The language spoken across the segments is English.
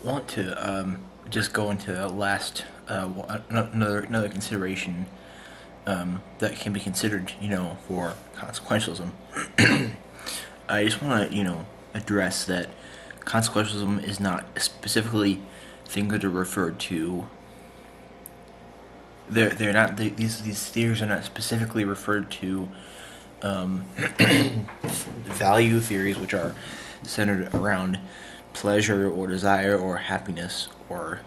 want to just go into a last another consideration that can be considered, for consequentialism. I just want to, address that consequentialism is not specifically things that are referred to. They're not these theories are not specifically referred to value theories, which are centered around pleasure or desire or happiness or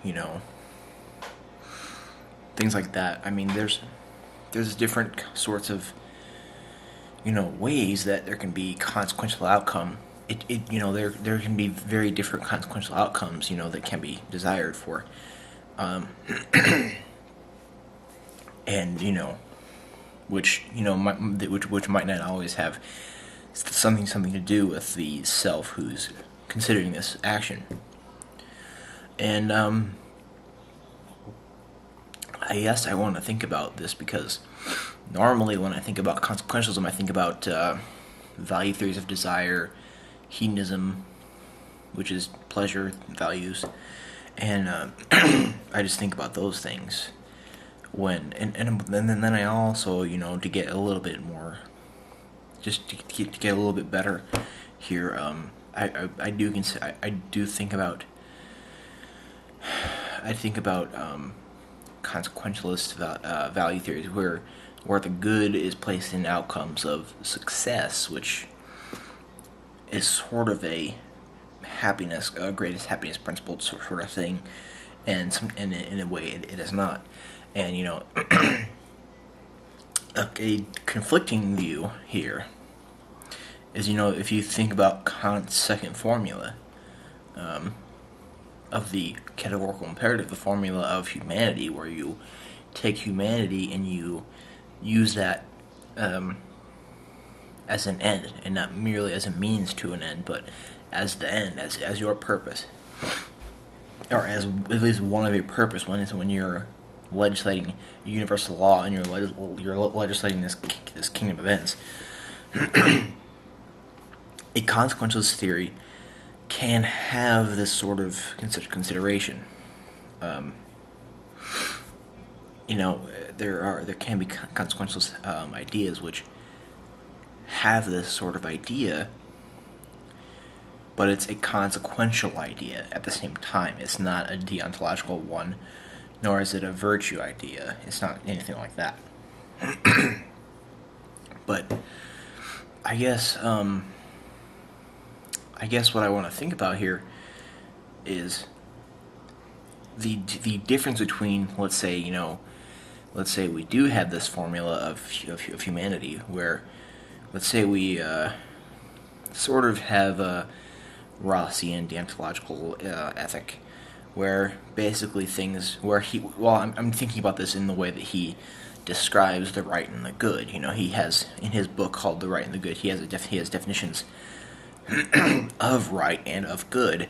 things like that. I mean, there's different sorts of ways that there can be consequential outcome. There can be very different consequential outcomes that can be desired for, and which might not always have something to do with the self who's considering this action. And I guess I want to think about this because normally when I think about consequentialism, I think about value theories of desire, hedonism, which is pleasure values, and I just think about those things and then I also to get a little bit more, just to get a little bit better here. I do think about consequentialist value theories where the good is placed in outcomes of success, which is sort of a greatest happiness principle sort of thing, and in a way it is not. And a conflicting view here is if you think about Kant's second formula of the categorical imperative, the formula of humanity, where you take humanity and you use that as an end, and not merely as a means to an end, but as the end, as your purpose, or as at least one of your purpose. When you're legislating universal law and you're legislating this kingdom of ends. A consequentialist theory can have this sort of consideration. There can be consequentialist ideas which have this sort of idea, but it's a consequential idea at the same time. It's not a deontological one, nor is it a virtue idea. It's not anything like that. But I guess what I want to think about here is the difference between, let's say we do have this formula of humanity, where let's say we sort of have a Rossian deontological ethic, where basically I'm thinking about this in the way that he describes the right and the good. He has in his book called The Right and the Good, he has definitions of right and of good,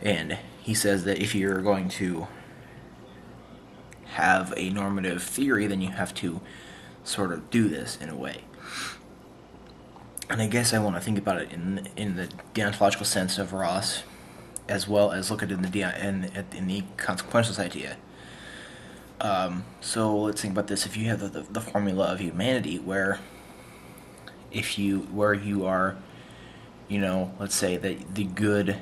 and he says that if you're going to have a normative theory, then you have to sort of do this in a way. And I guess I want to think about it in the deontological sense of Ross, as well as look at it in the consequentialist idea. So let's think about this. If you have the formula of humanity, where you are, let's say that the good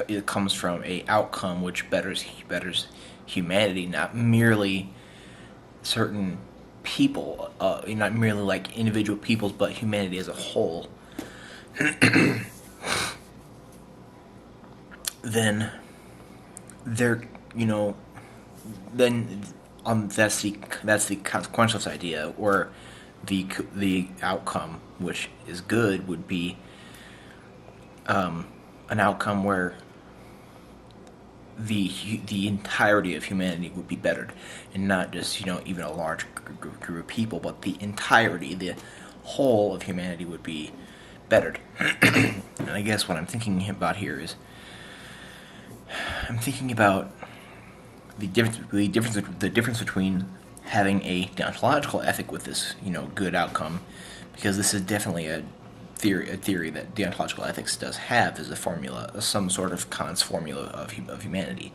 it comes from a outcome which betters humanity, not merely certain people, not merely like individual peoples, but humanity as a whole. Then that's the consequentialist idea, where the outcome which is good would be an outcome where the entirety of humanity would be bettered, and not just even a large group of people, but the entirety, the whole of humanity would be bettered. And I guess what I'm thinking about here is I'm thinking about the difference between having a deontological ethic with this good outcome, because this is definitely theory that deontological ethics does have is a formula, some sort of Kant's formula of humanity,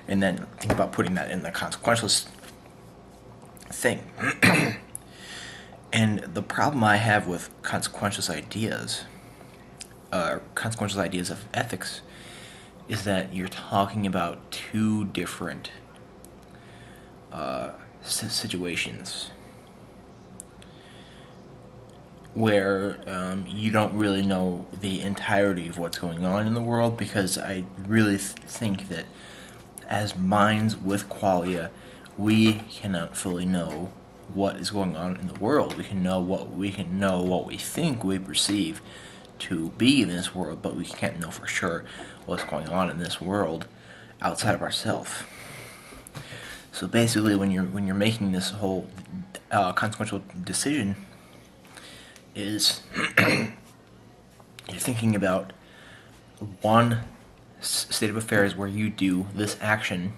and then think about putting that in the consequentialist thing. And the problem I have with consequentialist ideas of ethics, is that you're talking about two different situations where you don't really know the entirety of what's going on in the world, because I really think that as minds with qualia, we cannot fully know what is going on in the world. We can know what we think we perceive to be in this world, but we can't know for sure what's going on in this world outside of ourselves. So basically, when you're making this whole consequential decision, is you're thinking about one state of affairs where you do this action,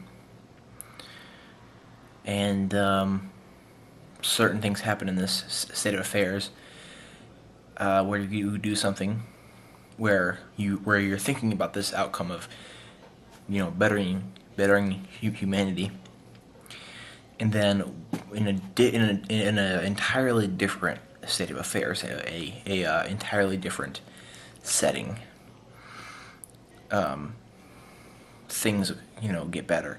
and certain things happen in this state of affairs where you do something where you're thinking about this outcome of bettering humanity, and then in an entirely different state of affairs, a entirely different setting, things get better.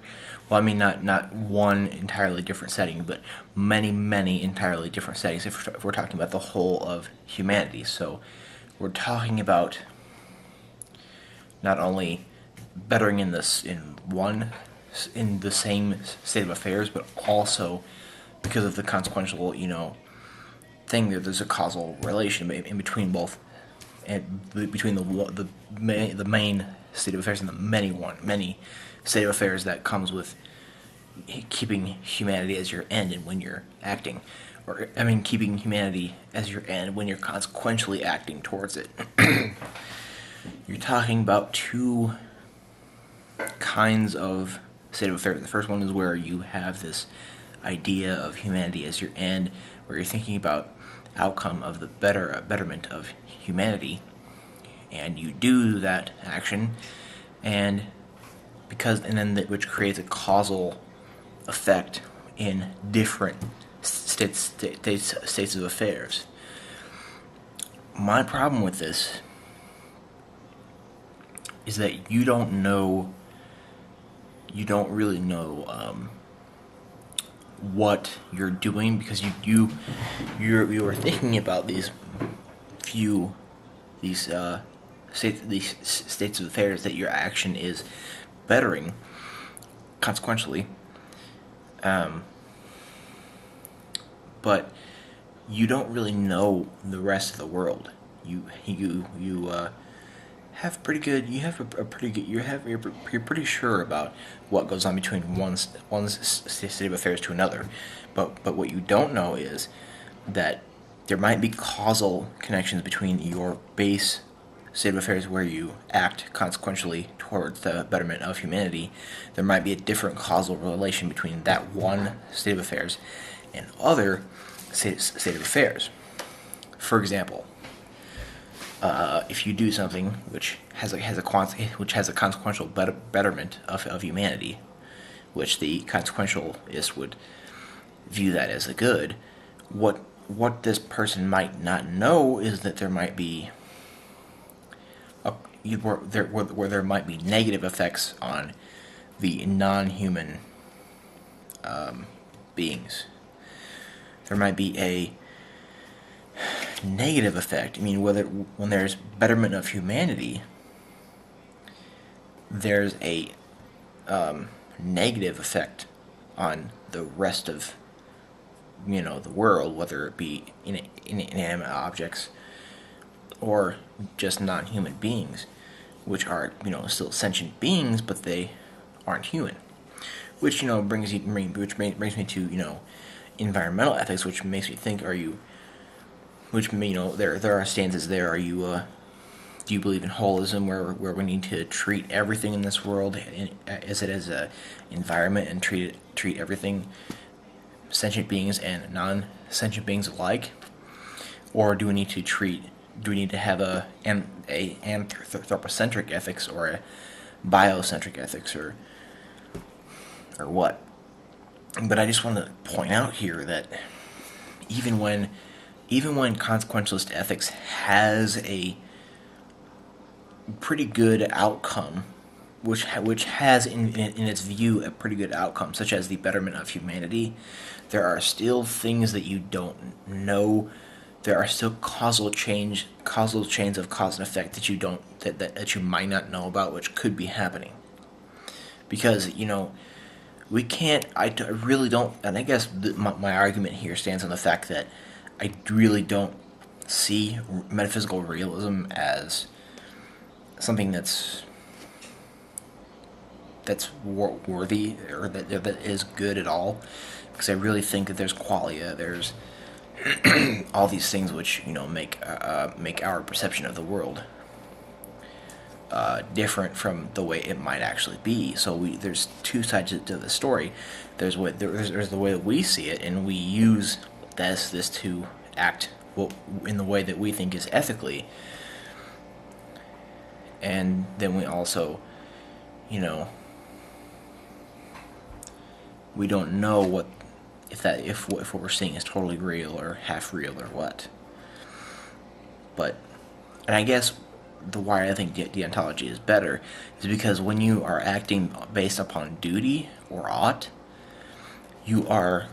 Well, I mean, not one entirely different setting, but many entirely different settings. If we're talking about the whole of humanity, so we're talking about not only bettering in the same state of affairs, but also because of the consequential thing, that there's a causal relation in between both, and between the main state of affairs and the many state of affairs that comes with keeping humanity as your end, and when you're acting, or I mean, keeping humanity as your end when you're consequentially acting towards it. You're talking about two kinds of state of affairs. The first one is where you have this idea of humanity as your end, where you're thinking about outcome of the betterment of humanity, and you do that action, and which creates a causal effect in different states of affairs. My problem with this is that you don't really know what you're doing, because you are thinking about these states of affairs that your action is bettering consequentially, but you don't really know the rest of the world. You're pretty sure about what goes on between one state of affairs to another, but what you don't know is that there might be causal connections between your base state of affairs where you act consequentially towards the betterment of humanity. There might be a different causal relation between that one state of affairs and other state of affairs. For example, if you do something which has a consequential betterment of humanity, which the consequentialist would view that as a good, what this person might not know is that there might be where there might be negative effects on the non-human beings. There might be a negative effect. I mean, when there's betterment of humanity, there's a negative effect on the rest of the world, whether it be inanimate objects or just non-human beings, which are still sentient beings, but they aren't human. Which brings me to environmental ethics, which makes me think: there are stances there. Do you believe in holism, where we need to treat everything in this world as a environment, and treat everything, sentient beings and non-sentient beings alike? Or do we need to treat do we need to have a anthropocentric ethics or a biocentric ethics or what? But I just want to point out here that even when consequentialist ethics has a pretty good outcome, which has in its view a pretty good outcome, such as the betterment of humanity, there are still things that you don't know. There are still causal chains of cause and effect that that you might not know about, which could be happening. Because we can't. I really don't, and I guess my argument here stands on the fact that I really don't see metaphysical realism as something that's worthy or that is good at all, because I really think that there's qualia, there's all these things which make our perception of the world different from the way it might actually be. So there's two sides to the story. There's the way that we see it, and we use this to act in the way that we think is ethically. And then we also, we don't know if what we're seeing is totally real or half real or what. And I guess why I think deontology is better is because when you are acting based upon duty or ought, you are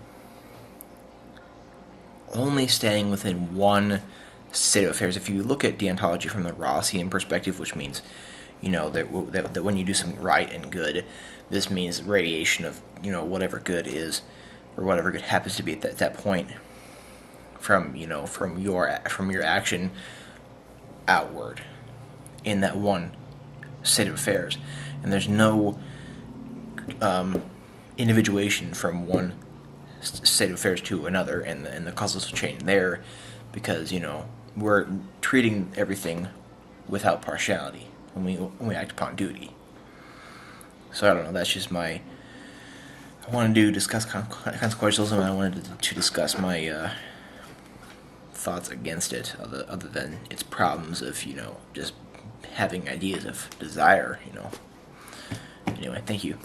only staying within one state of affairs. If you look at deontology from the Rossian perspective, which means that when you do something right and good, this means radiation of whatever good is, or whatever good happens to be at that point, from your action outward in that one state of affairs, and there's no individuation from one state of affairs to another, and the causal chain there, because we're treating everything without partiality when we act upon duty. So I don't know. That's just I wanted to discuss consequentialism, and I wanted to discuss my thoughts against it, other than its problems of just having ideas of desire. Anyway, thank you.